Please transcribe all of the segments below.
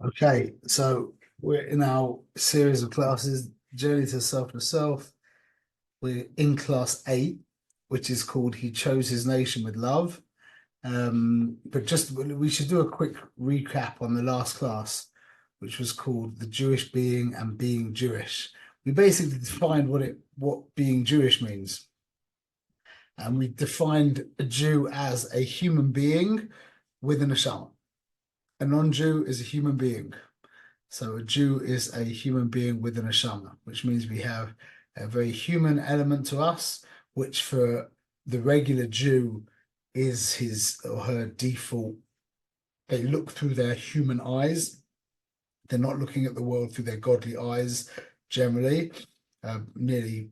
Okay, so we're in our series of classes, Journey to Selfless Self. We're in class 8, which is called He Chose His Nation with Love. But just we should do a quick recap on the last class, which was called The Jewish Being and Being Jewish. We basically defined what being Jewish means. And we defined a Jew as a human being with an neshama. A non-Jew is a human being. So a Jew is a human being with an neshama, which means we have a very human element to us, which for the regular Jew is his or her default. They look through their human eyes. They're not looking at the world through their godly eyes generally, nearly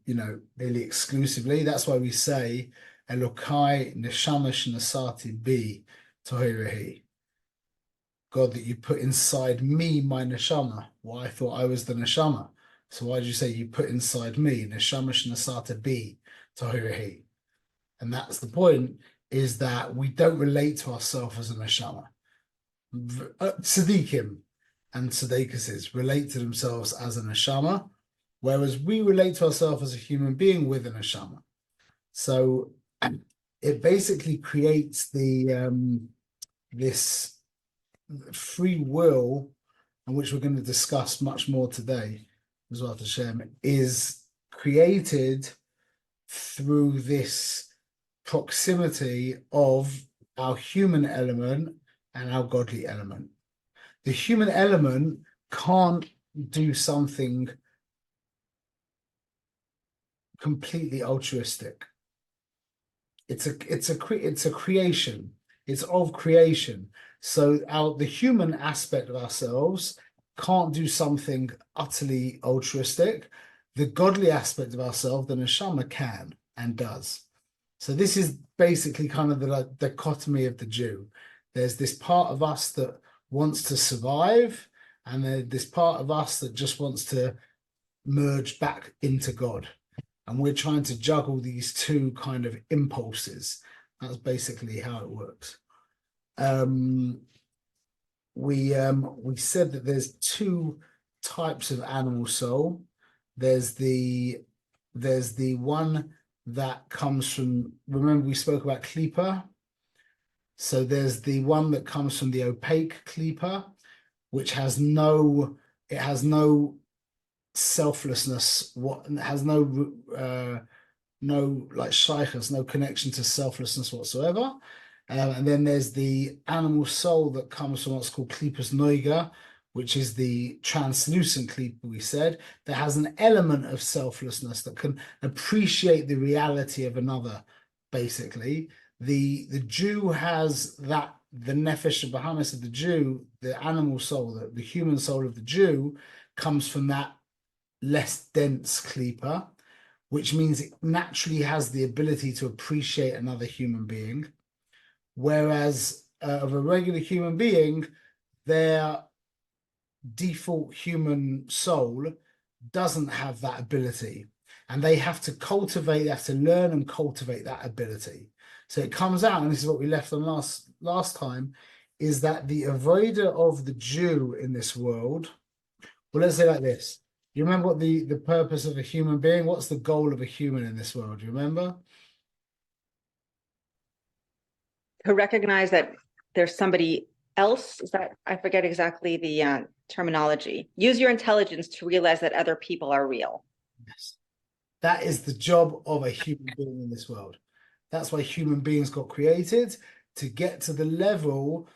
exclusively. That's why we say Elokai neshamash nasati bi tohirehi. God, that you put inside me my neshama. Well, I thought I was the neshama. So why did you say you put inside me neshama shnasata bi tahirahi? And that's the point, is that we don't relate to ourselves as a neshama. Tzaddikim and tzaddikises relate to themselves as a neshama, whereas we relate to ourselves as a human being with a neshama. So it basically creates this free will, and which we're going to discuss much more today as well, Hashem, is created through this proximity of our human element and our godly element. The human element can't do something completely altruistic. It's a creation. It's of creation. So the human aspect of ourselves can't do something utterly altruistic. The godly aspect of ourselves, the neshama, can and does. So this is basically kind of the dichotomy of the Jew. There's this part of us that wants to survive, and there's this part of us that just wants to merge back into God. And we're trying to juggle these two kind of impulses. That's basically how it works. We said that there's two types of animal soul. There's the one that comes from, remember we spoke about klipa. So there's the one that comes from the opaque klipa, which has no selflessness, has no like shaykhs, no connection to selflessness whatsoever. And then there's the animal soul that comes from what's called klipas noiga, which is the translucent klipa, we said, that has an element of selflessness, that can appreciate the reality of another, basically. The Jew has that, the nefesh bahamis of the Jew, the animal soul, the human soul of the Jew, comes from that less dense klipa, which means it naturally has the ability to appreciate another human being. Whereas of a regular human being, their default human soul doesn't have that ability. And they have to learn and cultivate that ability. So it comes out, and this is what we left on last time, is that the avoider of the Jew in this world, well, let's say like this. You remember what the purpose of a human being? What's the goal of a human in this world? Do you remember? To recognize that there's somebody else. Is that, I forget exactly the terminology. Use your intelligence to realize that other people are real. Yes. That is the job of a human being in this world. That's why human beings got created, to get to the level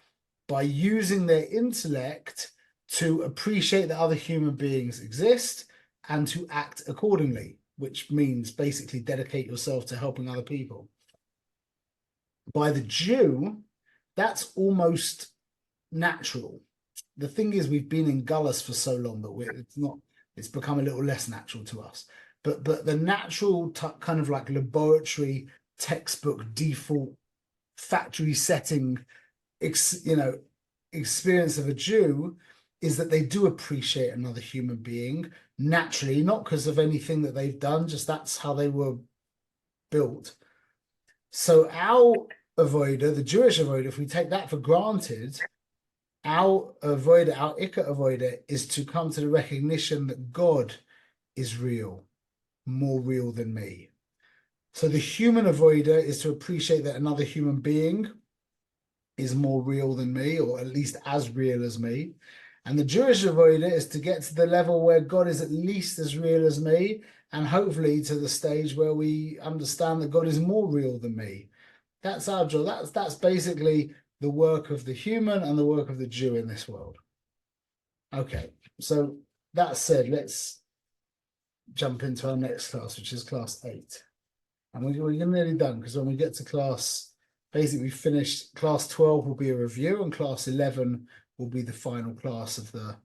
by using their intellect to appreciate that other human beings exist and to act accordingly, which means basically dedicate yourself to helping other people. By the Jew, that's almost natural. The thing is, we've been in gullus for so long that it's become a little less natural to us. But the natural kind of like laboratory textbook default factory setting experience of a Jew is that they do appreciate another human being naturally, not because of anything that they've done, just that's how they were built. So our avoider, the Jewish avoider, if we take that for granted, Our avoider, our ikka avoider, is to come to the recognition that God is real, more real than me. So the human avoider is to appreciate that another human being is more real than me, or at least as real as me. And the Jewish avoider is to get to the level where God is at least as real as me, and hopefully to the stage where we understand that God is more real than me. That's our job. That's basically the work of the human and the work of the Jew in this world. Okay, so that said, let's jump into our next class, which is class 8. And we're nearly done, because when we get to class, basically finished, class 12 will be a review, and class 11 will be the final class of the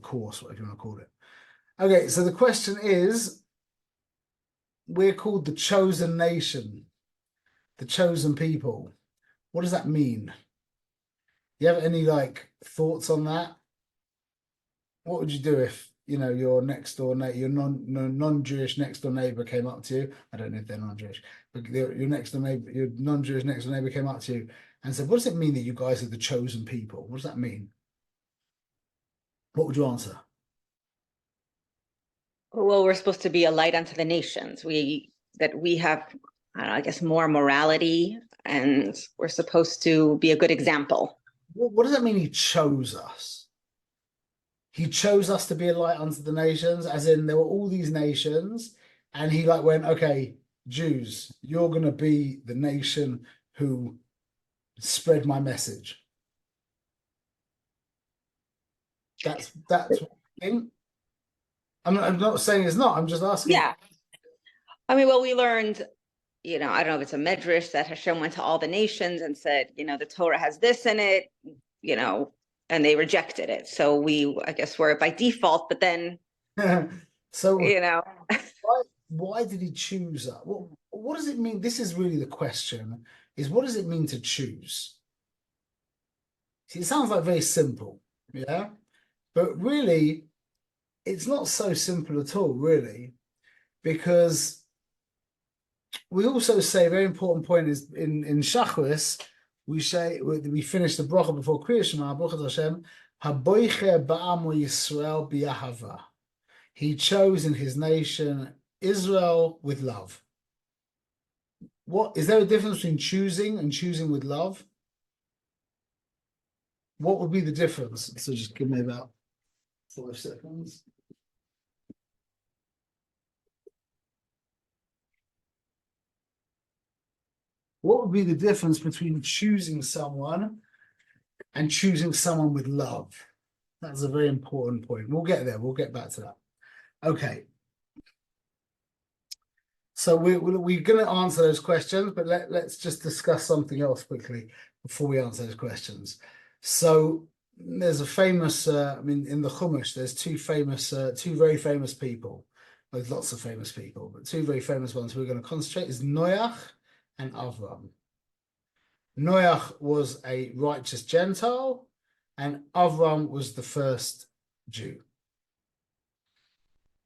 course, whatever you want to call it. Okay, so the question is, we're called the chosen nation, the chosen people. What does that mean? You have any thoughts on that? What would you do if your next door neighbor, your non-Jewish next door neighbor came up to you? I don't know if they're non-Jewish, but your next door neighbor, your non-Jewish next door neighbor came up to you and said, "What does it mean that you guys are the chosen people? What does that mean?" What would you answer? Well, we're supposed to be a light unto the nations. We have, I don't know, I guess more morality, and we're supposed to be a good example. What does that mean? He chose us. He chose us to be a light unto the nations, as in there were all these nations, and he went, "Okay, Jews, you're going to be the nation who spread my message." That's what I think. I'm not saying it's not. I'm just asking. Yeah. I mean, well, we learned, I don't know if it's a medrash that Hashem went to all the nations and said, the Torah has this in it, and they rejected it. So I guess we're by default, but then, so, why did he choose us? What does it mean? This is really the question, is what does it mean to choose? See, it sounds very simple, yeah? But really, it's not so simple at all, really, because we also say a very important point is in Shachris, we finish the bracha before Kriya Shema, Baruch Hashem, Haboiche ba'amo Yisrael b'yahava. He chose in his nation Israel with love. What is there a difference between choosing and choosing with love? What would be the difference? So just give me about 5 seconds. What would be the difference between choosing someone and choosing someone with love? That's a very important point. We'll get there. We'll get back to that. Okay. So we're going to answer those questions, but let's just discuss something else quickly before we answer those questions. So there's a famous, in the Chumash, there's two very famous people. There's lots of famous people, but two very famous ones we're going to concentrate is Noach and Avram. Noach was a righteous Gentile, and Avram was the first Jew.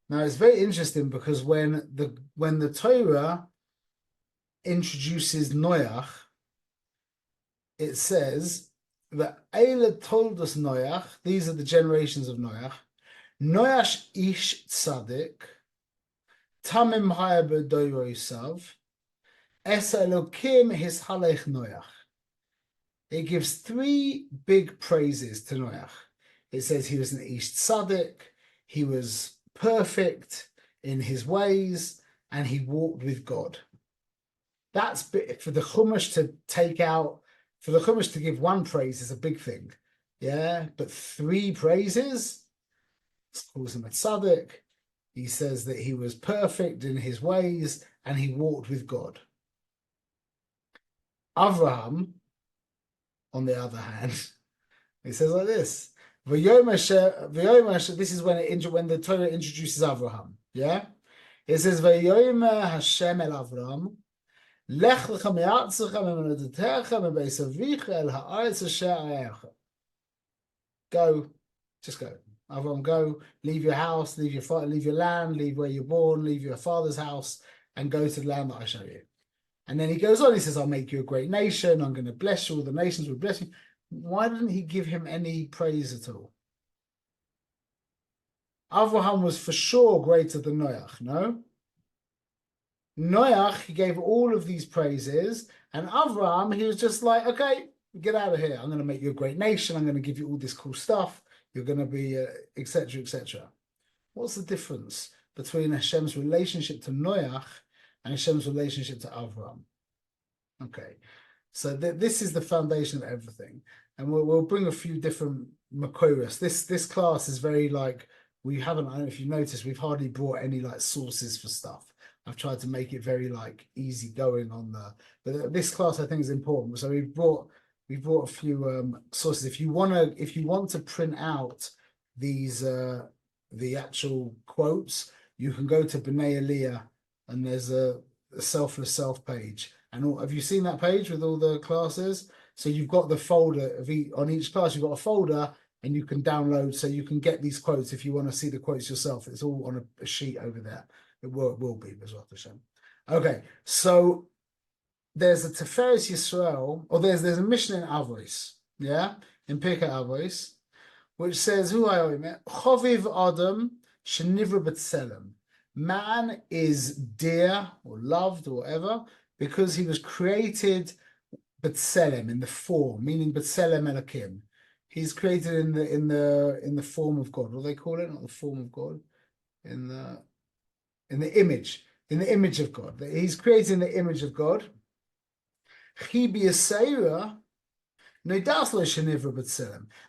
Now it's very interesting because when the Torah introduces Noach, it says that Eile Toldos Noach, these are the generations of Noach. Noach ish tzaddik, tamim haya b'doiro isav, es Elokim his halech Noach. It gives 3 big praises to Noach. It says he was an ish tzaddik, he was perfect in his ways, and he walked with God. That's for the Chumash to take out. For the Chumash to give 1 praise is a big thing, yeah. But 3 praises, it calls him a tzaddik. He says that he was perfect in his ways and he walked with God. Avraham, on the other hand, he says like this. This is when the Torah introduces Avraham. Yeah, it says Vayomer Hashem el Avram, Lech lecha me'artzecha me'moladetecha me'beis avicha el ha'aretz asher arecha. Go, just go. Avram, go. Leave your house, leave your land, leave where you're born, leave your father's house, and go to the land that I show you. And then he goes on, he says, I'll make you a great nation. I'm going to bless you. All the nations will bless you. Why didn't he give him any praise at all? Abraham was for sure greater than Noach, no? Noach, he gave all of these praises, and Abraham, he was just like, okay, get out of here. I'm going to make you a great nation. I'm going to give you all this cool stuff. You're going to be, etc., etc. What's the difference between Hashem's relationship to Noach and Hashem's relationship to Abraham? Okay, so this is the foundation of everything, and we'll bring a few different makoros. This class is very like we haven't. I don't know if you noticed, we've hardly brought any like sources for stuff. I've tried to make it very like easy going on the. But this class I think is important. So we brought a few sources. If you want to print out these the actual quotes, you can go to B'nai Aliyah and there's a selfless self page. And have you seen that page with all the classes? So you've got the folder on each class, you've got a folder and you can download so you can get these quotes if you want to see the quotes yourself. It's all on a sheet over there. It will be B'ezrat Hashem. Okay, so there's a Tiferes Yisrael, or there's a mission in Avos, yeah, in Pirkei Avos, which says, "Who I Choviv Adam Shenivra B'Tselem." Man is dear or loved or whatever because he was created B'Tselem in the form, meaning B'Tselem Elokim. He's created in the form of God. What do they call it? Not the form of God, in the image, of God. He's created in the image of God.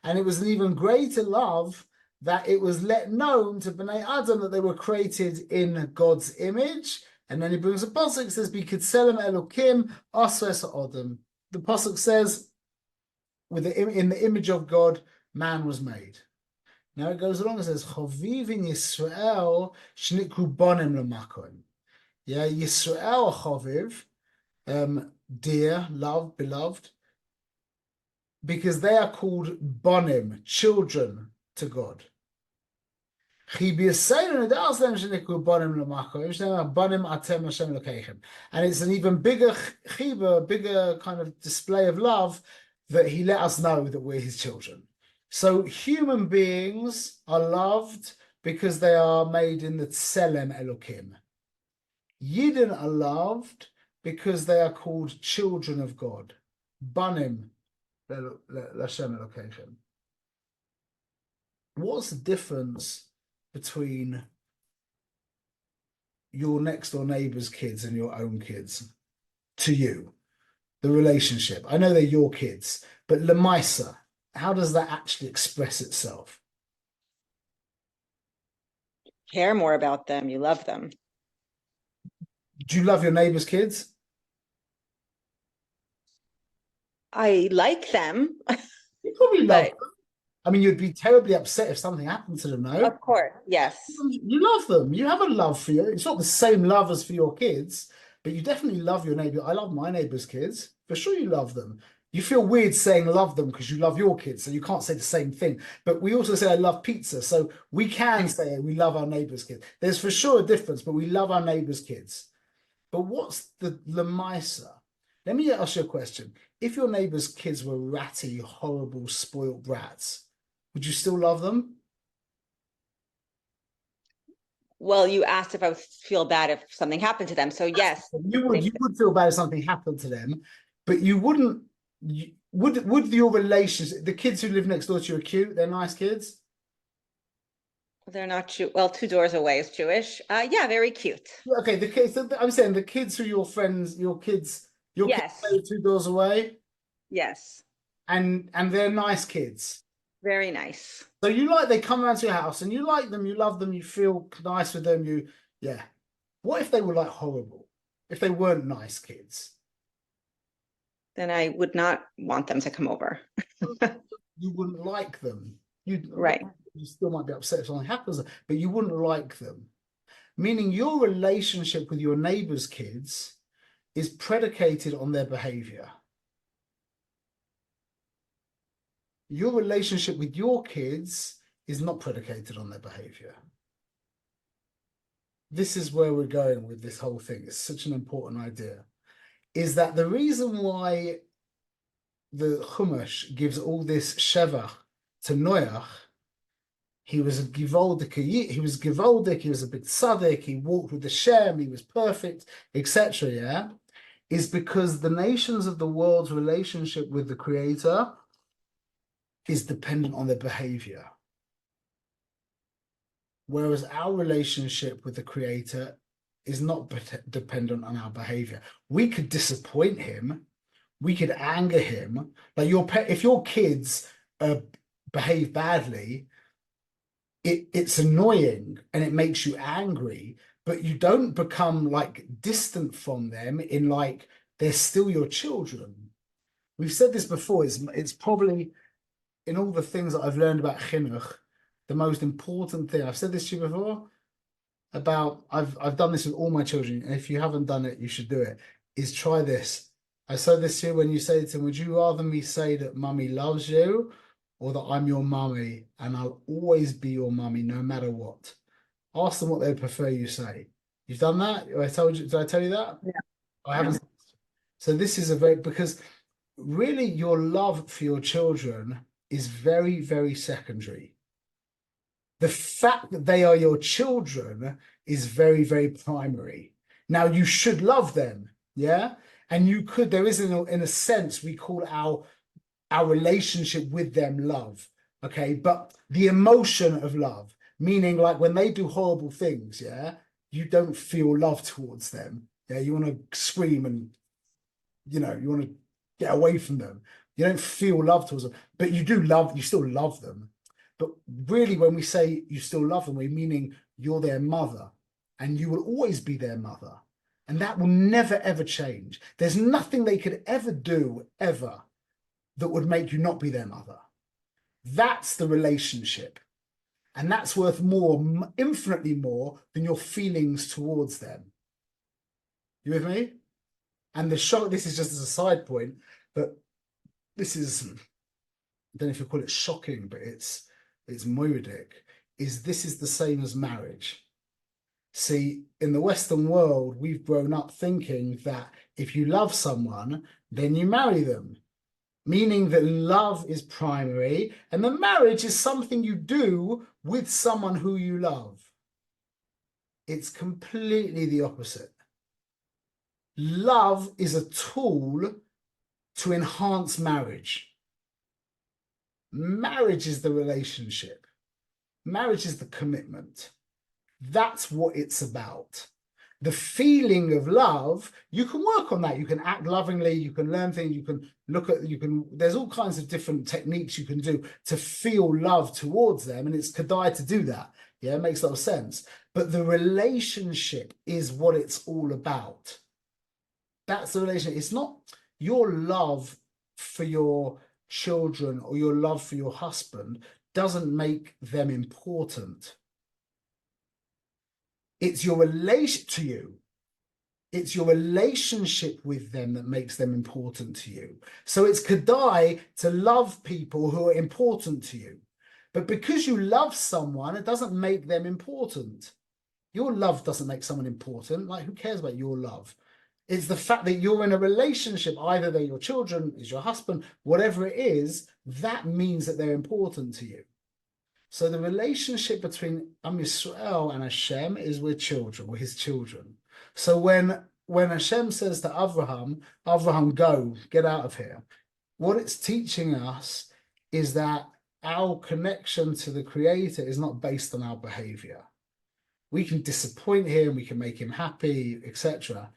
And it was an even greater love that it was let known to Bnei Adam that they were created in God's image. And then he brings a pasuk, says, "B'kitzelem Elokim asres Adam." The pasuk says, in the image of God, man was made. Now it goes along and says, "Chaviv in Yisrael shnikru bonim l'makon." Yeah, Yisrael chaviv, dear, loved, beloved, because they are called bonim, children to God. And it's an even bigger chiba, bigger kind of display of love that he let us know that we're his children. So human beings are loved because they are made in the Tselem Elokim. Yidden are loved because they are called children of God. Banim L'Hashem Elokeichem. What's the difference between your next door neighbor's kids and your own kids to you? The relationship. I know they're your kids, but Lemaisa, how does that actually express itself? Care more about them. You love them. Do you love your neighbor's kids? I like them. You probably love But them. I mean, you'd be terribly upset if something happened to them, no? of course, yes. You love them. You have a love for you. It's not the same love as for your kids, but you definitely love your neighbor. I love my neighbor's kids. For sure you love them. You feel weird saying love them because you love your kids, so you can't say the same thing. But we also say I love pizza, so we can say we love our neighbor's kids. There's for sure a difference, but we love our neighbor's kids. But what's the Lemaisa? Let me ask you a question. If your neighbor's kids were ratty, horrible, spoiled brats, would you still love them? Well, you asked if I would feel bad if something happened to them. So yes, You would feel bad if something happened to them, but you wouldn't. Would your relationship, the kids who live next door to you are cute? They're nice kids. they're not well, 2 doors away is Jewish. Yeah, very cute. Okay, the kids. I'm saying the kids who are your friends, your kids Yes, live 2 doors away, yes, and they're nice kids. very nice. So they come around to your house and you like them, you love them, you feel nice with them. Yeah. What if they were like horrible? If they weren't nice kids? Then I would not want them to come over. You wouldn't like them. Right. You still might be upset if something happens, but you wouldn't like them. Meaning your relationship with your neighbor's kids is predicated on their behavior. Your relationship with your kids is not predicated on their behavior. This is where we're going with this whole thing. It's such an important idea. is that the reason why the Chumash gives all this shevach to Noach, he was a Givaldik, he was Givaldik, he was a big tzaddik, he walked with the Shem, he was perfect, etc. Yeah, is because the nations of the world's relationship with the Creator is dependent on their behavior. Whereas our relationship with the Creator is not dependent on our behavior. We could disappoint him, we could anger him. Like if your kids behave badly, it's annoying and it makes you angry, but you don't become like distant from them in like they're still your children. We've said this before, it's probably in all the things that I've learned about chinuch, the most important thing. I've said this to you before about I've done this with all my children, and if you haven't done it, you should do it, is try this. I said this to you when you say to them, would you rather me say that mummy loves you or that I'm your mummy and I'll always be your mummy no matter what? Ask them what they prefer you say. You've done that? Did I tell you that? Yeah. I haven't. So this is because really your love for your children is very, very secondary. The fact that they are your children is very, very primary. Now you should love them, yeah? And you could, there is in a sense, we call our relationship with them love, okay? But the emotion of love, meaning like when they do horrible things, yeah, you don't feel love towards them. Yeah, you want to scream and, you want to get away from them. You don't feel love towards them, but you still love them. But really, when we say you still love them, we're meaning you're their mother and you will always be their mother. And that will never, ever change. There's nothing they could ever do, ever, that would make you not be their mother. That's the relationship. And that's worth more, infinitely more, than your feelings towards them. You with me? And the shock, this is just as a side point, but this is, I don't know if you call it shocking, but it's moiridic, this is the same as marriage. See, in the Western world, we've grown up thinking that if you love someone, then you marry them, meaning that love is primary and the marriage is something you do with someone who you love. It's completely the opposite. Love is a tool to enhance marriage. Marriage is the relationship. Marriage is the commitment. That's what it's about. The feeling of love, you can work on that. You can act lovingly, you can learn things, you can there's all kinds of different techniques you can do to feel love towards them. And it's kedai to do that. Yeah, it makes a lot of sense. But the relationship is what it's all about. That's the relationship. It's not your love for your children or your love for your husband doesn't make them important. It's your relation to you. It's your relationship with them that makes them important to you. So it's kedai to love people who are important to you. But because you love someone, it doesn't make them important. Your love doesn't make someone important. Like, who cares about your love? It's the fact that you're in a relationship, either they're your children, is your husband, whatever it is, that means that they're important to you. So the relationship between Am Yisrael and Hashem is we're children, we're his children. So when Hashem says to Avraham, go, get out of here, what it's teaching us is that our connection to the Creator is not based on our behavior. We can disappoint him, we can make him happy, etc.,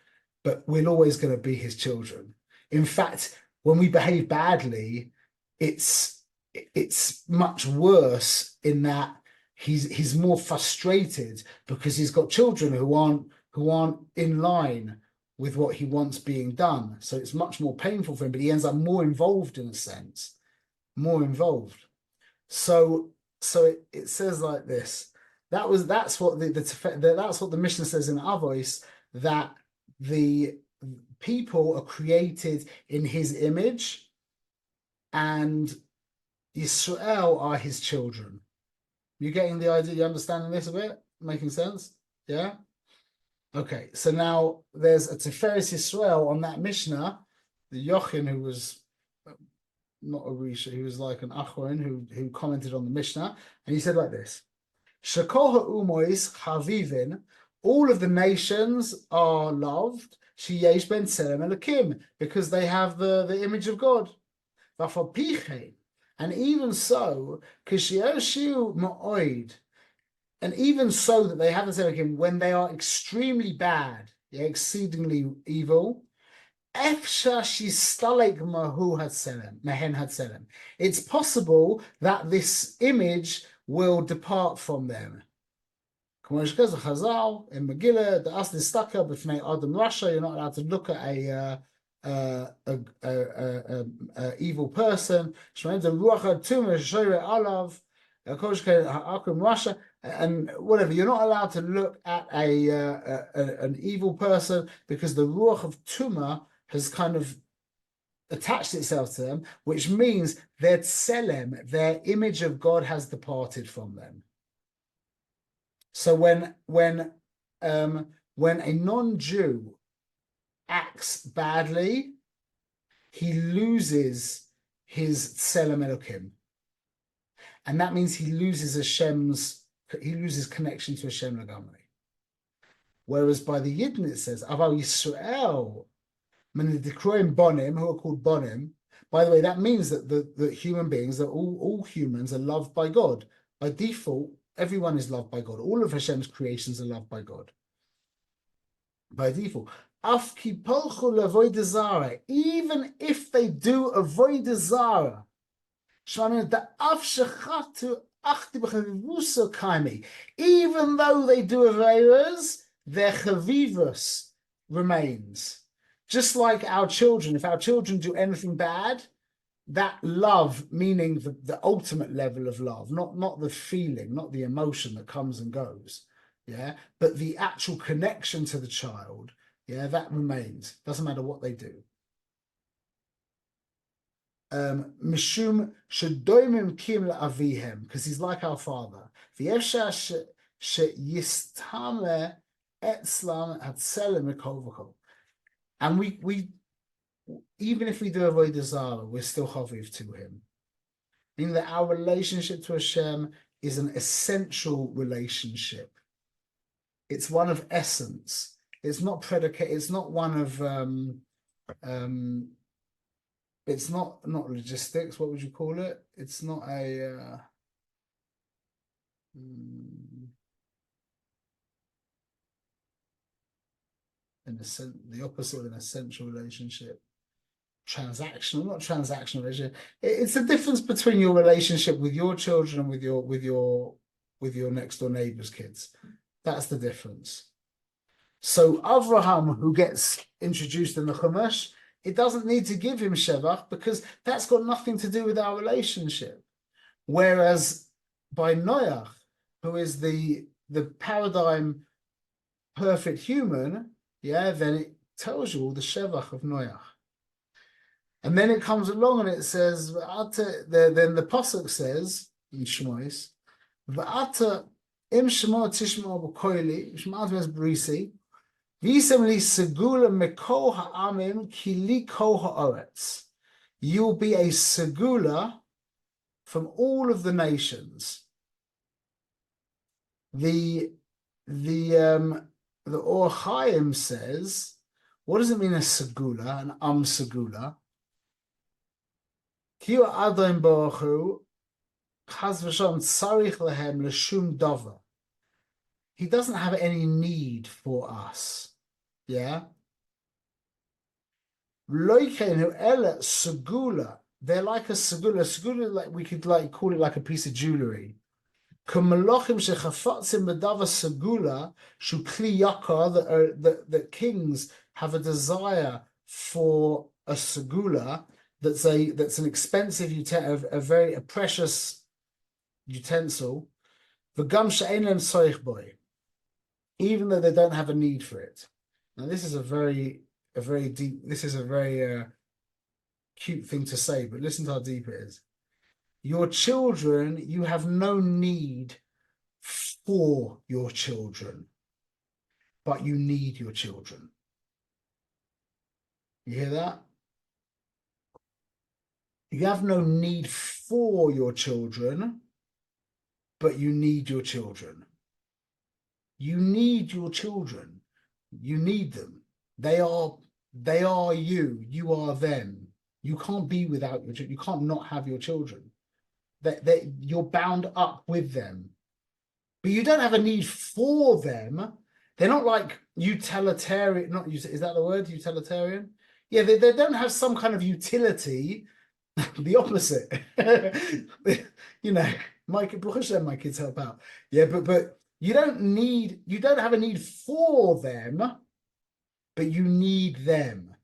but we're always going to be his children. In fact, when we behave badly, it's much worse in that he's more frustrated because he's got children who aren't in line with what he wants being done. So it's much more painful for him, but he ends up more involved in a sense, more involved. So it says like this. That's what the Mishnah says in Avos, that the people are created in his image and Yisrael are his children. You getting the idea? You understanding this a bit? Making sense? Yeah? Okay, so now there's a Tiferes Yisrael on that Mishnah, the Yochin, who was not a Risha, he was like an Achron who commented on the Mishnah, and he said like this: Shekol ha'umois chavivin, all of the nations are loved, sheyesh ben tzelem elokim, because they have the image of God. V'afal and even so, kishioshu ma'oid, and even so that they have the Elokim when they are extremely bad, yeah, exceedingly evil. It's possible that this image will depart from them. In Megillah, the Asli Staka b'fnei Adam Rasha, you're not allowed to look at a evil person. And whatever, you're not allowed to look at an evil person because the ruach of Tumah has kind of attached itself to them, which means their tselem, their image of God, has departed from them. So when a non-Jew acts badly, he loses his tselem Elokim, and that means he loses connection to Hashem Lagamri. Whereas by the Yidden it says, Aval Yisrael, Bonim, who are called Bonim. By the way, that means that the human beings, that all humans are loved by God. By default, everyone is loved by God. All of Hashem's creations are loved by God. By default. Even if they do avoid zara, even though they do averas, their chavivus remains. Just like our children, if our children do anything bad, that love, meaning the ultimate level of love, not the feeling, not the emotion that comes and goes, yeah, but the actual connection to the child, yeah, that remains. Doesn't matter what they do. Mishum shedoimim kim la'avihem, because he's like our father. V'yefsha sheyistame etzlam hatzelem mikol v'kol. And we even if we do avoid Zara, we're still chaviv to him. Meaning that our relationship to Hashem is an essential relationship. It's one of essence. It's not predicate. It's not one of it's not logistics. What would you call it? It's not a the opposite of an essential relationship. Transactional, not transactional relationship. It's the difference between your relationship with your children and with your next door neighbor's kids. That's the difference. So Avraham, who gets introduced in the Chumash, it doesn't need to give him Shevach because that's got nothing to do with our relationship. Whereas by Noach, who is the paradigm perfect human, yeah, then it tells you all the Shevach of Noach. And then it comes along and it says, then the Pasuk says in Shmois, V'ata im shema tishma b'koili, shema tves brisi, v'isem li segula mekol ha'amim ki li kol ha'oretz. You'll be a segula from all of the nations. The Or Chaim says, what does it mean a segula, an segula? He doesn't have any need for us. Yeah. They're like a segula. Segula, like we could call it like a piece of jewelry. That kings have a desire for a segula. That's an expensive utensil, a very precious utensil. Even though they don't have a need for it. Now, this is a very deep. This is a very cute thing to say, but listen to how deep it is. Your children, you have no need for your children. but you need your children. You hear that? You have no need for your children, but you need your children. You need your children. You need them. They are you. You are them. You can't be without your children. You can't not have your children. You're bound up with them. But you don't have a need for them. They're not like utilitarian, not is that the word? Utilitarian? Yeah, they don't have some kind of utility. The opposite. You know, my kids help out. Yeah, but you don't have a need for them, but you need them.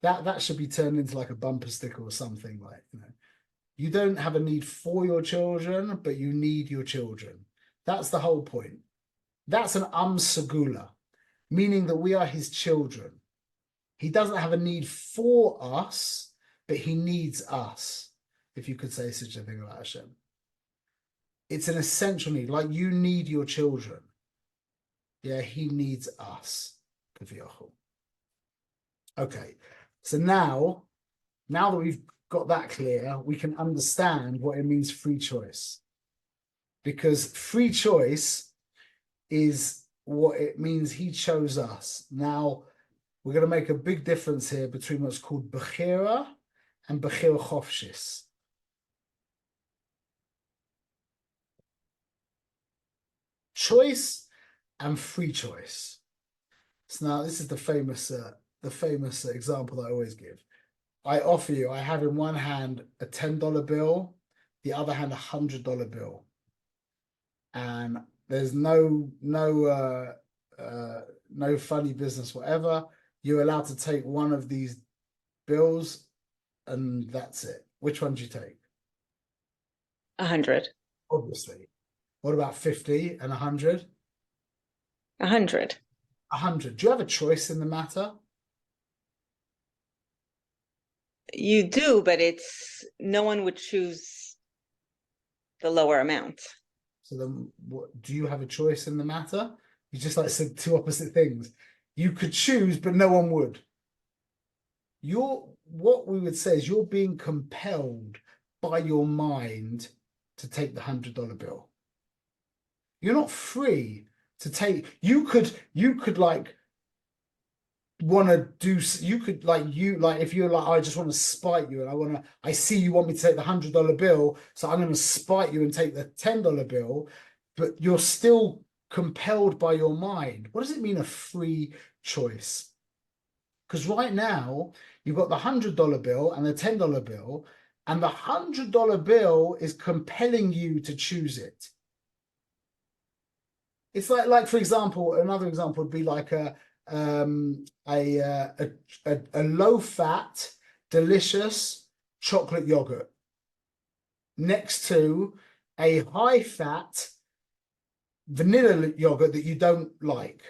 That should be turned into like a bumper sticker or something like, you don't have a need for your children, but you need your children. That's the whole point. That's an segula, meaning that we are his children. He doesn't have a need for us, but he needs us, if you could say such a thing about Hashem. It's an essential need, like you need your children. Yeah, he needs us. Okay, so now that we've got that clear, we can understand what it means free choice. Because free choice is what it means he chose us. Now, we're going to make a big difference here between what's called Bechira and Bechira Chofshis. Choice and free choice. So now this is the famous example that I always give. I offer you, I have in one hand a $10 bill, the other hand $100 bill. And there's no funny business, whatever. You're allowed to take one of these bills and that's it. Which one do you take? 100. Obviously. What about 50 and 100? 100. 100. Do you have a choice in the matter? You do, but no one would choose the lower amount. So then what do you have a choice in the matter? You just like said two opposite things. You could choose, but no one would. What we would say is you're being compelled by your mind to take the $100 bill. You're not free to take. You could like want to do. You could like if you're like, I just want to spite you, and I see you want me to take the $100 bill, so I'm going to spite you and take the $10 bill, but you're still compelled by your mind. What does it mean, a free choice? Because right now you've got the $100 bill and the $10 bill, and the $100 bill is compelling you to choose it. It's like for example, another example would be like a low-fat, delicious chocolate yogurt next to a high-fat vanilla yogurt that you don't like.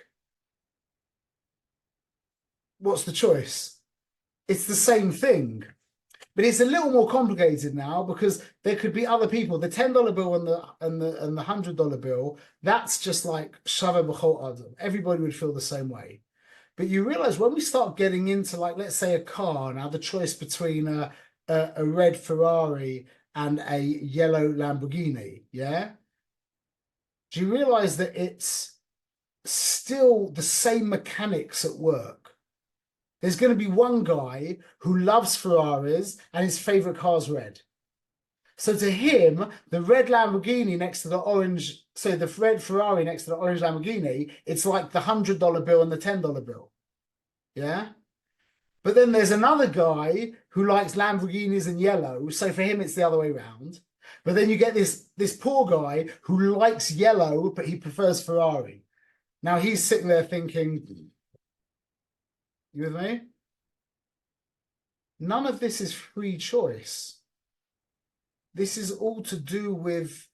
What's the choice? It's the same thing, but it's a little more complicated now because there could be other people. The $10 bill and the $100 bill, that's just like Shaveh B'chol Adam. Everybody would feel the same way. But you realize when we start getting into, like, let's say a car now, the choice between a red Ferrari and a yellow Lamborghini, yeah? Do you realize that it's still the same mechanics at work? There's going to be one guy who loves Ferraris and his favorite car's red. So to him, the red Lamborghini next to the orange, so the red Ferrari next to the orange Lamborghini, it's like the $100 bill and the $10 bill. Yeah? But then there's another guy who likes Lamborghinis and yellow, so for him it's the other way around. But then you get this poor guy who likes yellow, but he prefers Ferrari. Now he's sitting there thinking, you with me? None of this is free choice. This is all to do with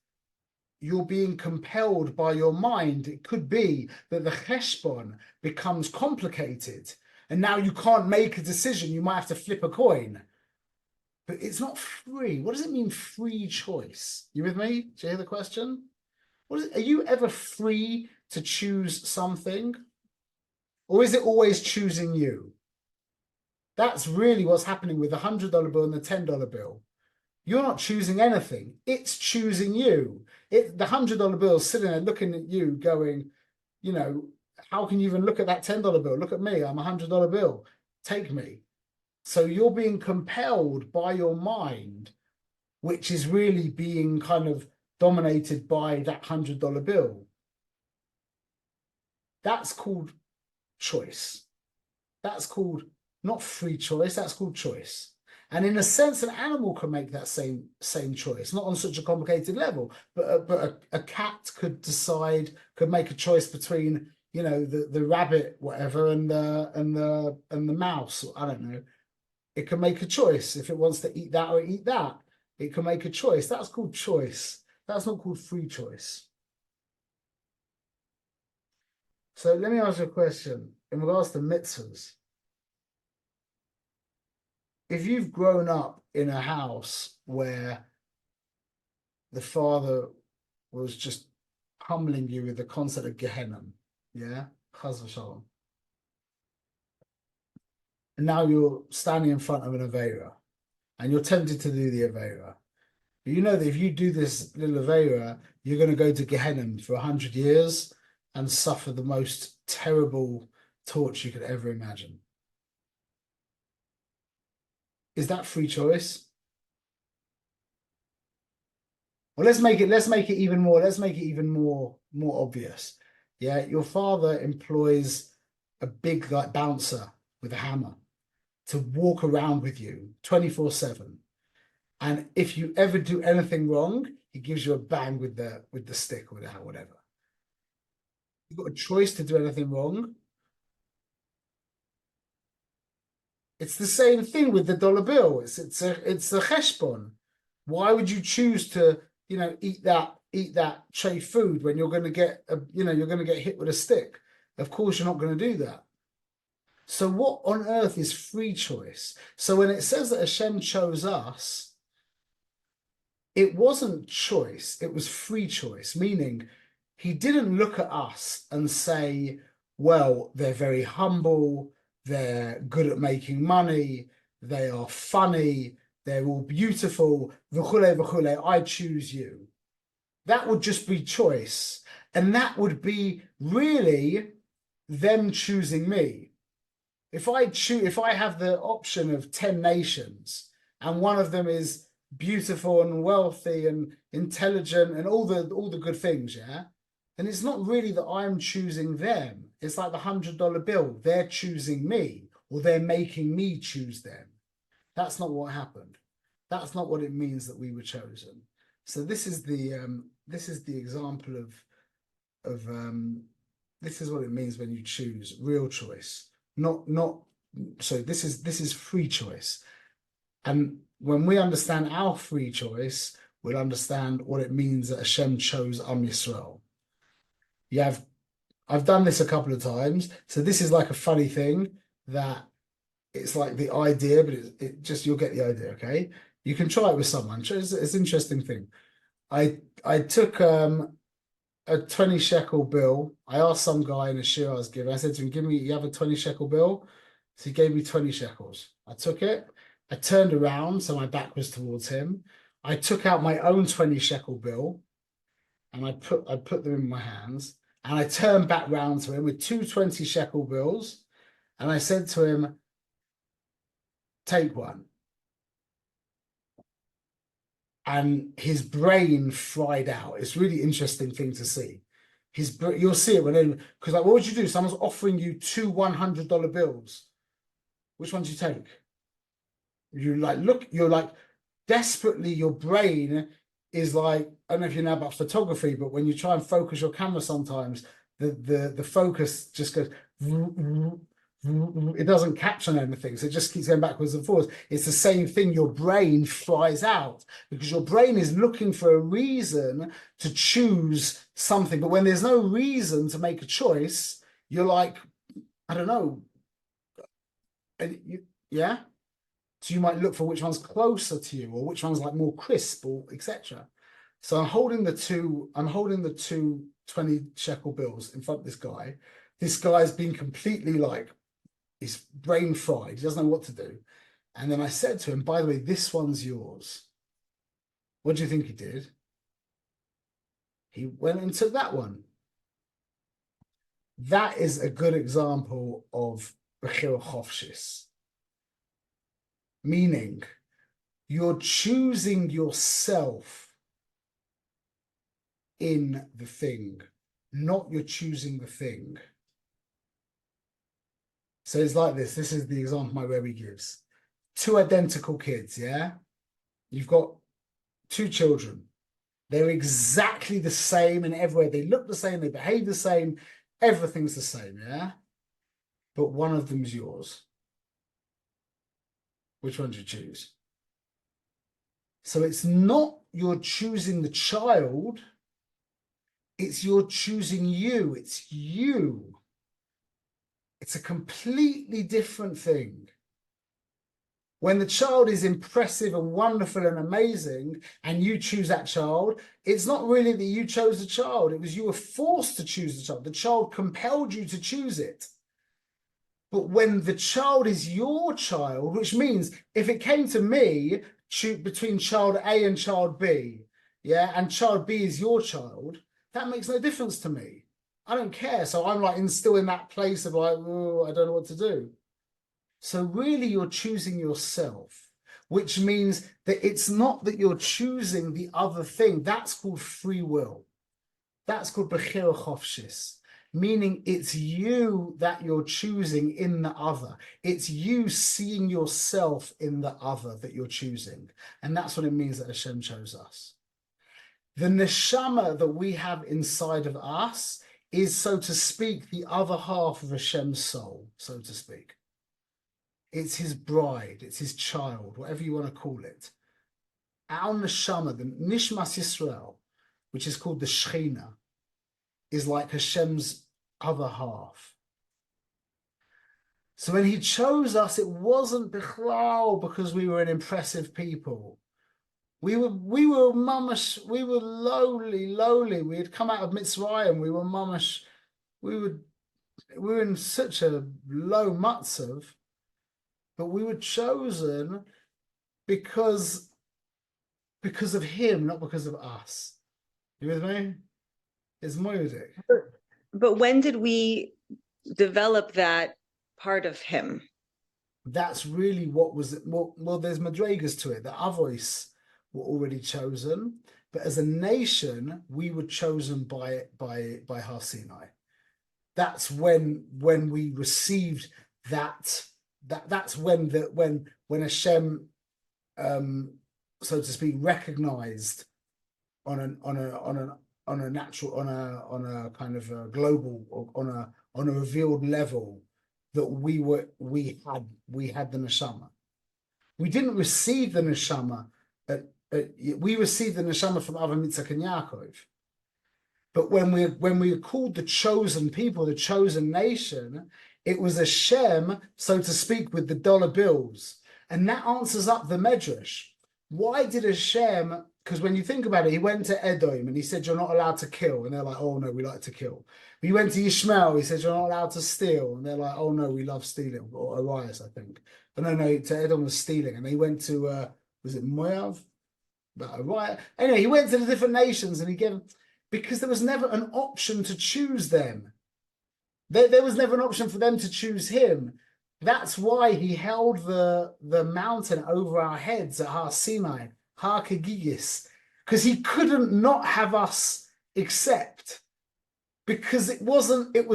you're being compelled by your mind. It could be that the cheshbon becomes complicated and now you can't make a decision. You might have to flip a coin. But it's not free. What does it mean, free choice? You with me? Do you hear the question? Are you ever free to choose something? Or is it always choosing you? That's really what's happening with the $100 bill and the $10 bill. You're not choosing anything. It's choosing you. The $100 bill is sitting there looking at you going, you know, how can you even look at that $10 bill? Look at me. I'm a $100 bill. Take me. So you're being compelled by your mind, which is really being kind of dominated by that $100 bill. That's called choice. That's called not free choice. That's called choice. And in a sense, an animal can make that same choice, not on such a complicated level, but a cat could make a choice between, you know, the rabbit, whatever, and the mouse. I don't know. It can make a choice if it wants to eat that or eat that. It can make a choice. That's called choice. That's not called free choice. So let me ask you a question in regards to mitzvahs. If you've grown up in a house where the father was just humbling you with the concept of Gehenna, yeah, Chas v'shalom, and now you're standing in front of an Avera, and you're tempted to do the Avera, but you know that if you do this little Avera, you're going to go to Gehenna for 100 years and suffer the most terrible torture you could ever imagine. Is that free choice? Well, let's make it even more obvious. Yeah, your father employs a big like bouncer with a hammer to walk around with you 24/7. And if you ever do anything wrong, he gives you a bang with the stick or whatever. You've got a choice to do anything wrong. It's the same thing with the dollar bill. It's a cheshbon. Why would you choose to, you know, eat that tray food when you're going to get you're going to get hit with a stick? Of course, you're not going to do that. So what on earth is free choice? So when it says that Hashem chose us, it wasn't choice, it was free choice, meaning he didn't look at us and say, well, they're very humble, they're good at making money, they are funny, they're all beautiful, v'chule, v'chule, I choose you. That would just be choice. And that would be really them choosing me. If I have the option of 10 nations and one of them is beautiful and wealthy and intelligent and all the good things, yeah, then it's not really that I'm choosing them. It's like the $100 bill. They're choosing me, or they're making me choose them. That's not what happened. That's not what it means that we were chosen. So this is the example of this is what it means when you choose real choice. So this is free choice. And when we understand our free choice, we'll understand what it means that Hashem chose Am Yisrael. I've done this a couple of times. So this is like a funny thing that it's like the idea, but it just, you'll get the idea, okay? You can try it with someone. It's an interesting thing. I took a 20 shekel bill. I asked some guy in a shir I was giving, I said to him, you have a 20 shekel bill? So he gave me 20 shekels. I took it. I turned around, so my back was towards him. I took out my own 20 shekel bill and I put them in my hands. And I turned back round to him with two 20 shekel bills. And I said to him, take one. And his brain fried out. It's a really interesting thing to see. You'll see it because like, what would you do? Someone's offering you two $100 bills. Which one do you take? You're like desperately, your brain is like, I don't know if you know about photography, but when you try and focus your camera sometimes, the focus just goes, it doesn't capture anything, so it just keeps going backwards and forwards. It's the same thing. Your brain flies out because your brain is looking for a reason to choose something, but when there's no reason to make a choice, you're like, I don't know, yeah. So you might look for which one's closer to you or which one's like more crisp or etc. So I'm holding the two 20 shekel bills in front of this guy. This guy's been completely like, he's brain fried. He doesn't know what to do. And then I said to him, by the way, this one's yours. What do you think he did? He went and took that one. That is a good example of Bechira Chofshis, meaning you're choosing yourself in the thing, not you're choosing the thing. So it's like this. This is the example my Rebbe gives. Two identical kids, yeah? You've got two children. They're exactly the same in every way. They look the same, they behave the same, everything's the same, yeah? But one of them's yours. Which one do you choose? So it's not you're choosing the child, it's you're choosing you. It's you. It's a completely different thing. When the child is impressive and wonderful and amazing, and you choose that child, it's not really that you chose the child. It was you were forced to choose the child. The child compelled you to choose it. But when the child is your child, which means if it came to me, between child A and child B, yeah, and child B is your child, that makes no difference to me. I don't care. So I'm like still in that place of like, oh, I don't know what to do. So really you're choosing yourself, which means that it's not that you're choosing the other thing. That's called free will. That's called Bechira Chofshis, meaning it's you that you're choosing in the other. It's you seeing yourself in the other that you're choosing. And that's what it means that Hashem chose us. The neshama that we have inside of us is, so to speak, the other half of Hashem's soul, so to speak. It's his bride, it's his child, whatever you want to call it. Our neshama, the Nishmas Yisrael, which is called the Shechina, is like Hashem's other half. So when he chose us, it wasn't bichlal because we were an impressive people. We were mamash, we were lowly. We had come out of Mitzrayim, we were mamash, we were in such a low matzav, but we were chosen because of him, not because of us. You with me? It's moedic. But when did we develop that part of him? That's really what was well, there's madrigas to it. The Avos were already chosen, but as a nation, we were chosen by Har Sinai. That's when we received that's when Hashem, so to speak, recognized on a natural, on a kind of a global, on a revealed level, that we had the neshama. We didn't receive the neshama. We received the neshama from Avraham, Yitzchak, and Yaakov. But when we were called the chosen people, the chosen nation, it was Hashem, so to speak, with the dollar bills. And that answers up the medrash. Why did Hashem? Because when you think about it, he went to Edom and he said, you're not allowed to kill. And they're like, oh no, we like to kill. He went to Ishmael, he said, you're not allowed to steal. And they're like, oh no, we love stealing. Or Arias, I think. But no, to Edom was stealing. And he went to, was it Moav? Right. Anyway, he went to the different nations and he gave them, because there was never an option to choose them. There was never an option for them to choose him. That's why he held the mountain over our heads at Har Sinai, Har Kegigis, because he couldn't not have us accept. Because it was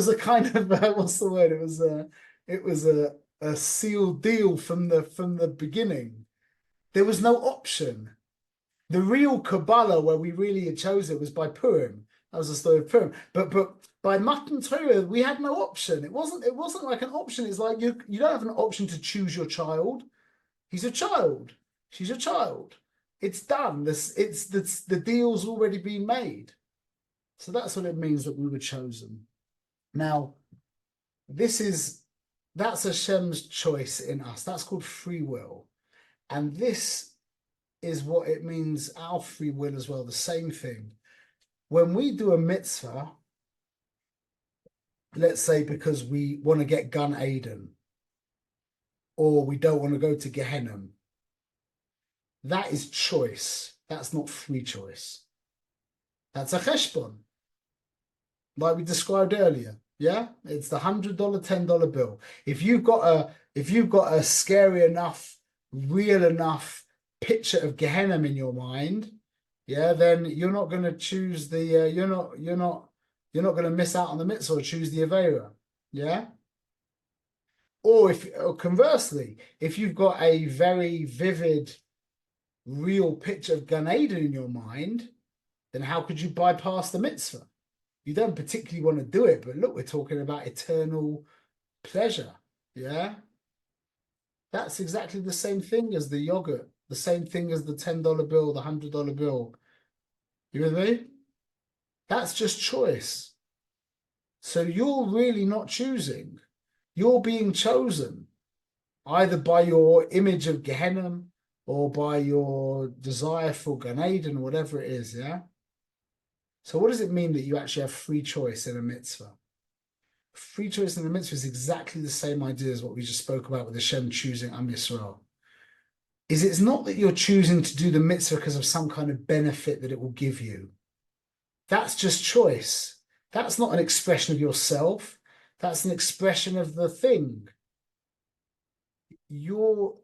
a kind of what's the word? It was a sealed deal from the beginning. There was no option. The real Kabbalah where we really had chosen it was by Purim. That was the story of Purim. But by Matan Torah, we had no option. It wasn't like an option. It's like you don't have an option to choose your child. He's a child. She's a child. It's done. The deal's already been made. So that's what it means that we were chosen. Now, that's Hashem's choice in us. That's called free will. And this is what it means, our free will as well, the same thing. When we do a mitzvah, let's say because we want to get Gan Eden, or we don't want to go to Gehenna, that is choice. That's not free choice. That's a cheshbon, like we described earlier. Yeah, it's the $100, $10 bill. If you've got a scary enough, real enough picture of Gehenna in your mind, yeah, then you're not going to choose the you're not going to miss out on the mitzvah or choose the avera. Yeah. Or conversely, if you've got a very vivid, real picture of Gan Eden in your mind, then how could you bypass the mitzvah? You don't particularly want to do it, but look, we're talking about eternal pleasure. Yeah. That's exactly the same thing as the yogurt, the same thing as the $10 bill, the $100 bill. You with me? That's just choice. So you're really not choosing. You're being chosen either by your image of Gehenna or by your desire for Gan Eden, or whatever it is, yeah? So what does it mean that you actually have free choice in a mitzvah? Free choice in the mitzvah is exactly the same idea as what we just spoke about with Hashem choosing Am Yisrael. It's not that you're choosing to do the mitzvah because of some kind of benefit that it will give you. That's just choice. That's not an expression of yourself. That's an expression of the thing. Your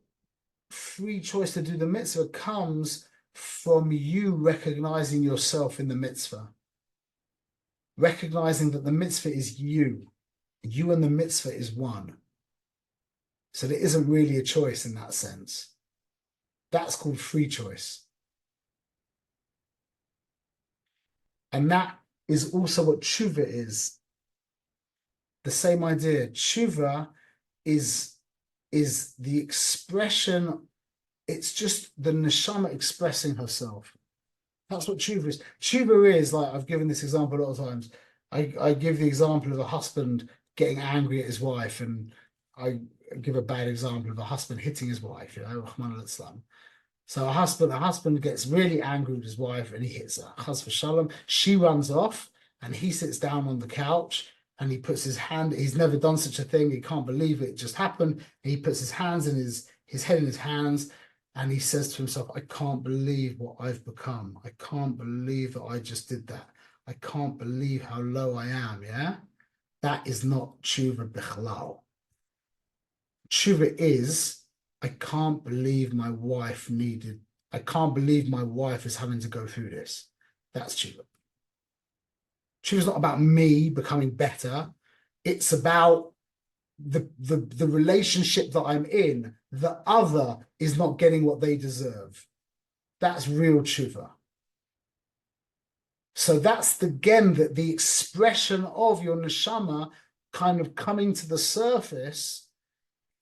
free choice to do the mitzvah comes from you recognizing yourself in the mitzvah. Recognizing that the mitzvah is you. You and the mitzvah is one. So there isn't really a choice in that sense. That's called free choice. And that is also what tshuva is. The same idea. Tshuva is the expression, it's just the neshama expressing herself. That's what tshuva is. Tshuva is, like I've given this example a lot of times. I give the example of a husband getting angry at his wife, and I give a bad example of a husband hitting his wife, Rahman al-Islam. So a husband gets really angry with his wife and he hits her. Chas v'shalom. She runs off and he sits down on the couch and he puts his hand, he's never done such a thing. He can't believe it just happened. And he puts his hands in his head in his hands and he says to himself, I can't believe what I've become. I can't believe that I just did that. I can't believe how low I am. Yeah. That is not tshuva bichlal. Tshuva is, I can't believe my wife is having to go through this. That's tshuva. Tshuva is not about me becoming better. It's about the relationship that I'm in. The other is not getting what they deserve. That's real tshuva. So that's the expression of your neshama kind of coming to the surface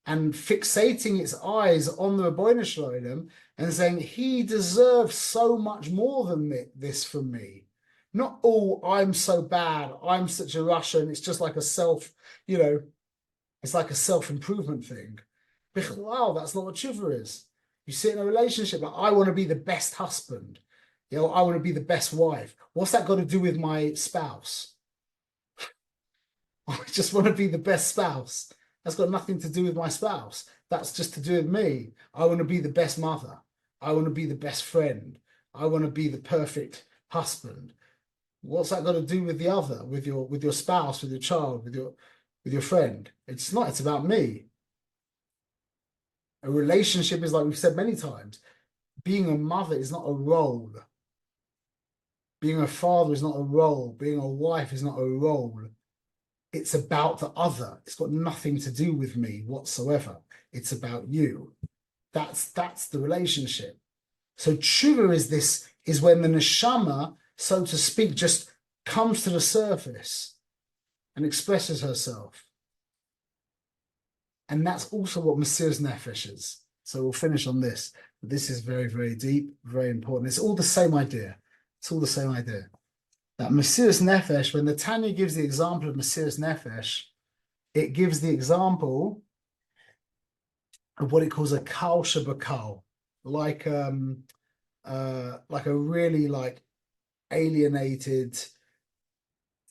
and fixating its eyes on the Ribbono Shel Olam and saying, he deserves so much more than this from me. Not, oh, I'm so bad, I'm such a Russian, it's just like a it's like a self-improvement thing. Bichlal, that's not what tshuva is. You sit in a relationship, like, I want to be the best husband. I want to be the best wife. What's that got to do with my spouse? I just want to be the best spouse. That's got nothing to do with my spouse. That's just to do with me. I want to be the best mother. I want to be the best friend. I want to be the perfect husband. What's that got to do with the other, with your spouse, with your child, with your friend? It's not. It's about me. A relationship is, like we've said many times, being a mother is not a role. Being a father is not a role. Being a wife is not a role. It's about the other. It's got nothing to do with me whatsoever. It's about you. That's the relationship. So tshuva is when the neshama, so to speak, just comes to the surface and expresses herself. And that's also what Mesiras Nefesh is. So we'll finish on this. This is very, very deep, very important. It's all the same idea. It's all the same idea. That Mesiras Nefesh, when the Tanya gives the example of Mesiras Nefesh, it gives the example of what it calls a kal shebakal, like like a really like alienated,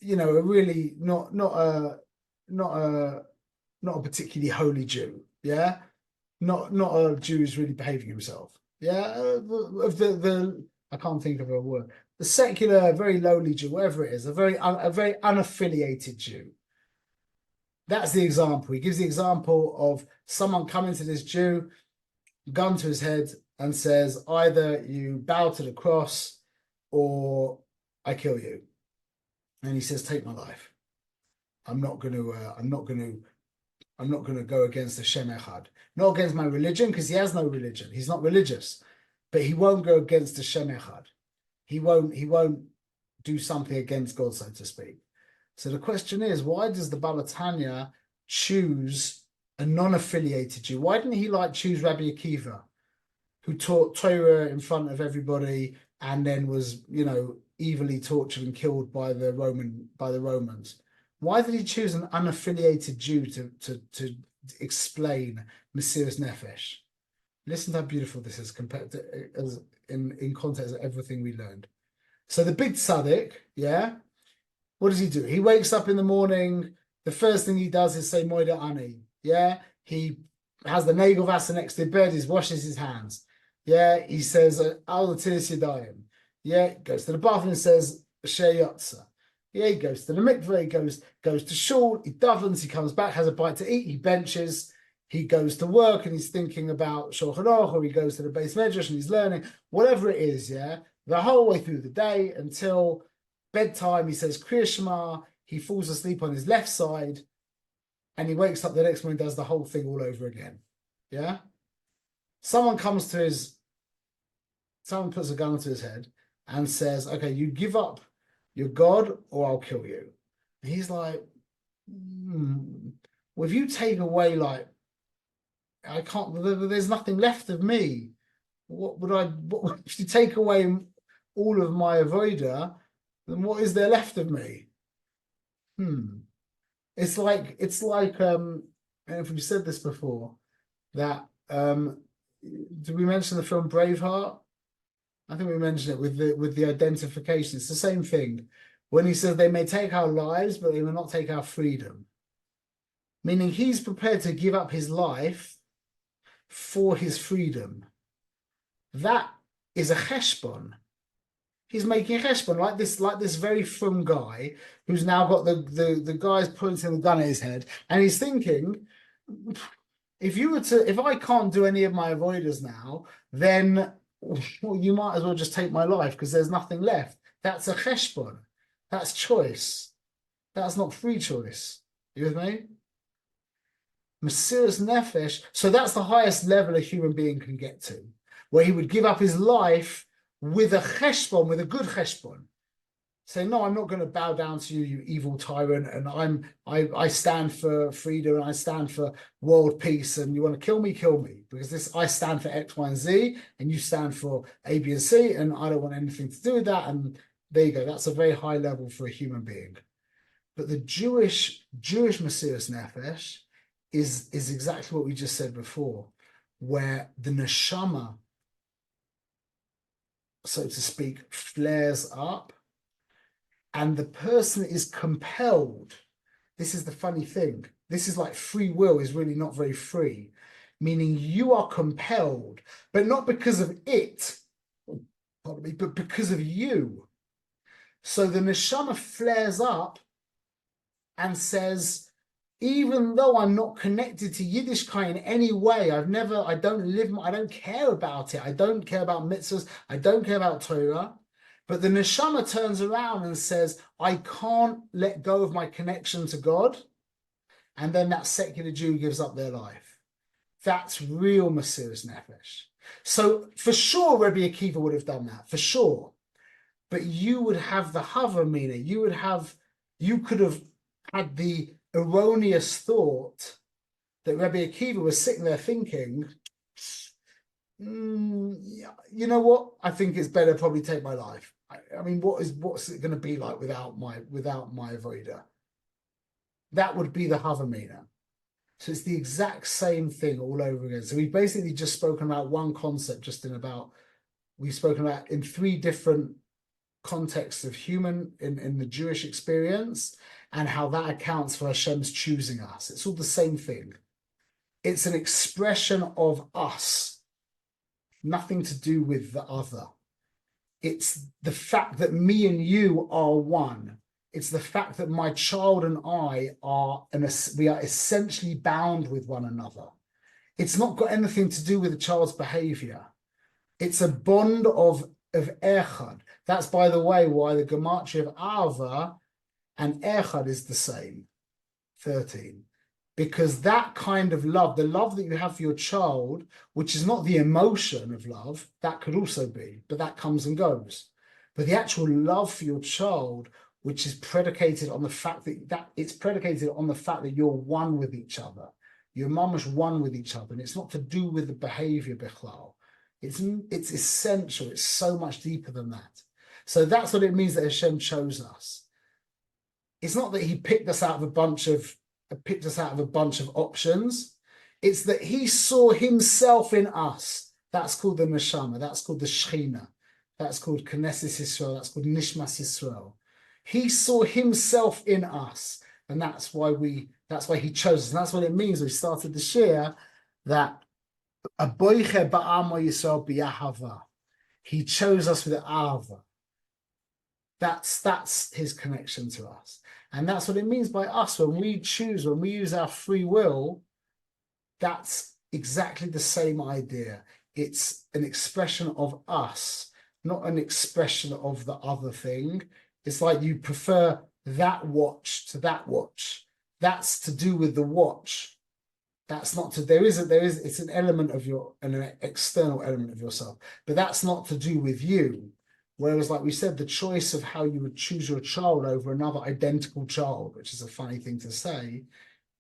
a really not a particularly holy Jew, yeah, not a Jew who's really behaving himself, yeah, of the I can't think of a word, the secular, very lowly Jew, whatever it is, a very unaffiliated Jew. That's the example. He gives the example of someone coming to this Jew, gun to his head, and says, either you bow to the cross or I kill you. And he says, take my life. I'm not going to. I'm not going to go against the Shem Echad. Not against my religion, because he has no religion. He's not religious, but he won't go against the Shem Echad. He won't do something against God, so to speak. So the question is, why does the Balatanya choose a non-affiliated Jew? Why didn't he choose Rabbi Akiva, who taught Torah in front of everybody and then was, evilly tortured and killed by the Romans? Why did he choose an unaffiliated Jew to explain Mesiras Nefesh? Listen to how beautiful this is compared to in context of everything we learned. So the big tzaddik, yeah, what does he do? He wakes up in the morning. The first thing he does is say Moida Ani. Yeah, he has the Nagel Vasa next to the bed. He washes his hands. Yeah, he says Al Tilis Yadayim. Yeah, goes to the bathroom and says Sheyotza. Yeah, he goes to the mikveh. He goes to shul. He davens. He comes back, has a bite to eat. He benches. He goes to work and he's thinking about Shulchan Aruch, or he goes to the Beis Medrash and he's learning whatever it is. Yeah, the whole way through the day until bedtime. He says Kriya Shema. He falls asleep on his left side, and he wakes up the next morning and does the whole thing all over again. Yeah. Someone puts a gun to his head and says, okay, you give up your God or I'll kill you. And he's like, well, if you take away, I can't, there's nothing left of me. If you take away all of my avoda, then what is there left of me? It's like and if we've said this before, that did we mention the film Braveheart? I think we mentioned it with the identification. It's the same thing. When he says they may take our lives, but they will not take our freedom. Meaning he's prepared to give up his life for his freedom. That is a cheshbon. He's making a cheshbon, like this very frum guy who's now got the guy's pointing the gun at his head, and he's thinking, if I can't do any of my avoiders now, then you might as well just take my life because there's nothing left. That's a cheshbon. That's choice. That's not free choice. You with me? Mesiras Nefesh. So that's the highest level a human being can get to, where he would give up his life with a cheshbon, with a good cheshbon. Say, no, I'm not going to bow down to you, you evil tyrant, and I stand for freedom and I stand for world peace, and you want to kill me, because I stand for X, Y, and Z, and you stand for A, B, and C, and I don't want anything to do with that. And there you go. That's a very high level for a human being. But the Jewish Mesiras Nefesh is exactly what we just said before, where the neshama, so to speak, flares up. And the person is compelled. This is the funny thing. This is like free will is really not very free, meaning you are compelled, but not because of it, but because of you. So the neshama flares up and says, even though I'm not connected to Yiddishkeit in any way, I don't care about it. I don't care about mitzvahs. I don't care about Torah. But the neshama turns around and says, I can't let go of my connection to God. And then that secular Jew gives up their life. That's real Mesiras Nefesh. So for sure, Rabbi Akiva would have done that, for sure. But you would have the Havamina. You could have had the erroneous thought that Rabbi Akiva was sitting there thinking, you know what? I think it's better probably take my life. I mean, what's it going to be like without my avoda? That would be the Havamina. So it's the exact same thing all over again. So we've basically just spoken about one concept just in about we've spoken about in 3 different contexts of human in the Jewish experience, and how that accounts for Hashem's choosing us. It's all the same thing. It's an expression of us, nothing to do with the other. It's the fact that me and you are one. It's the fact that my child and I we are essentially bound with one another. It's not got anything to do with the child's behavior. It's a bond of echad. That's, by the way, why the gematria of Ava and echad is the same, 13. Because that kind of love, the love that you have for your child, which is not the emotion of love, that could also be, but that comes and goes. But the actual love for your child, which is predicated on the fact that it's predicated on the fact that you're one with each other. Your mamash one with each other, and it's not to do with the behavior, Bichlal. It's essential. It's so much deeper than that. So that's what it means that Hashem chose us. It's not that he picked us out of a bunch of options. It's that he saw himself in us. That's called the neshama. That's called the shechina. That's called Knesset Yisrael. That's called Nishmas Yisrael. He saw himself in us, and that's why he chose us. And that's what it means. We started the shir that Aboiche ba'amo Yisrael b'yahava. He chose us with ahava. That's his connection to us. And that's what it means by us. When we choose, when we use our free will, that's exactly the same idea. It's an expression of us, not an expression of the other thing. It's like you prefer that watch to that watch. That's to do with the watch. That's not to, it's an element of an external element of yourself, but that's not to do with you. Whereas, like we said, the choice of how you would choose your child over another identical child, which is a funny thing to say,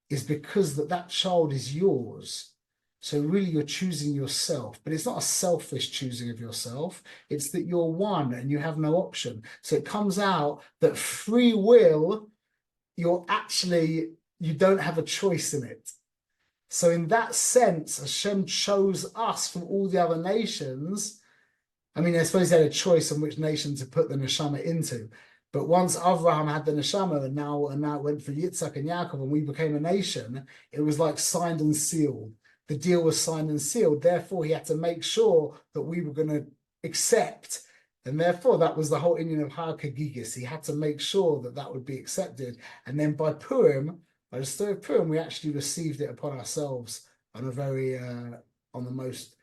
is because that child is yours. So really you're choosing yourself, but it's not a selfish choosing of yourself. It's that you're one and you have no option. So it comes out that free will, you don't have a choice in it. So in that sense, Hashem chose us from all the other nations. I mean, I suppose he had a choice on which nation to put the neshama into. But once Avraham had the neshama, and now it went for Yitzhak and Yaakov, and we became a nation, it was like signed and sealed. The deal was signed and sealed. Therefore, he had to make sure that we were going to accept. And therefore, that was the whole Indian of Har-Kagigis. He had to make sure that would be accepted. And then by Purim, by the story of Purim, we actually received it upon ourselves on a very, on the most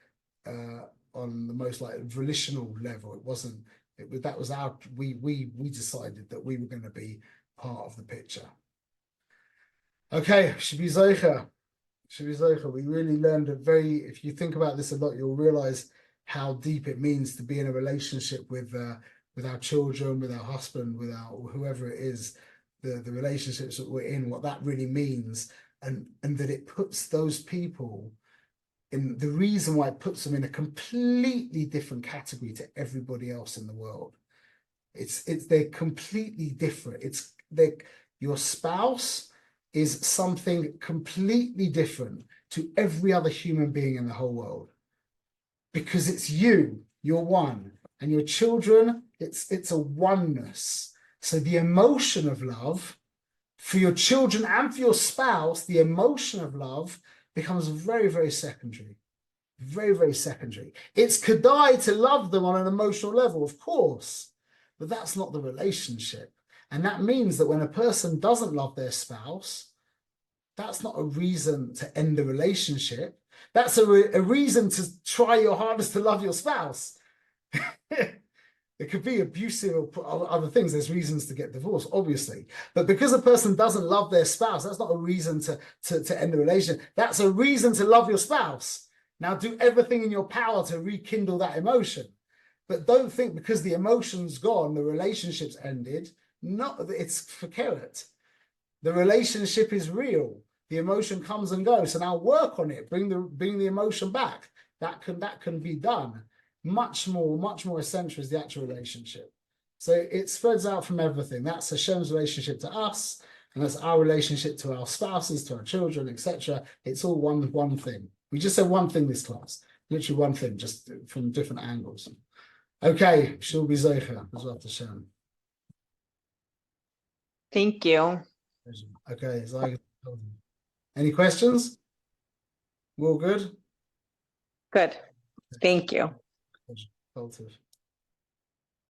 like volitional level. It wasn't. That was our. We decided that we were going to be part of the picture. Okay, should be Zoicha. We really learned if you think about this a lot, you'll realize how deep it means to be in a relationship with our children, with our husband, with whoever it is, the relationships that we're in, what that really means, and that it puts those people in, the reason why it puts them in a completely different category to everybody else in the world. They're completely different. Your spouse is something completely different to every other human being in the whole world, because it's you're one, and your children, it's a oneness. So the emotion of love for your children and for your spouse, the emotion of love becomes very, very secondary. Very, very secondary. It's kedai to love them on an emotional level, of course, but that's not the relationship. And that means that when a person doesn't love their spouse, that's not a reason to end the relationship. That's a reason to try your hardest to love your spouse. It could be abusive or other things. There's reasons to get divorced, obviously. But because a person doesn't love their spouse, that's not a reason to end the relationship. That's a reason to love your spouse. Now do everything in your power to rekindle that emotion. But don't think because the emotion's gone, the relationship's ended. No, it's for carrot. The relationship is real. The emotion comes and goes. So now work on it. Bring the emotion back. That can be done. Much more essential is the actual relationship. So it spreads out from everything. That's Hashem's relationship to us, and that's our relationship to our spouses, to our children, etc. It's all one thing. We just said one thing this class. Literally one thing, just from different angles. Okay, she'll be Zeicha, B'ezrat Hashem. Thank you. Okay, Zeicha. Any questions? We're all good? Good. Thank you. Positive.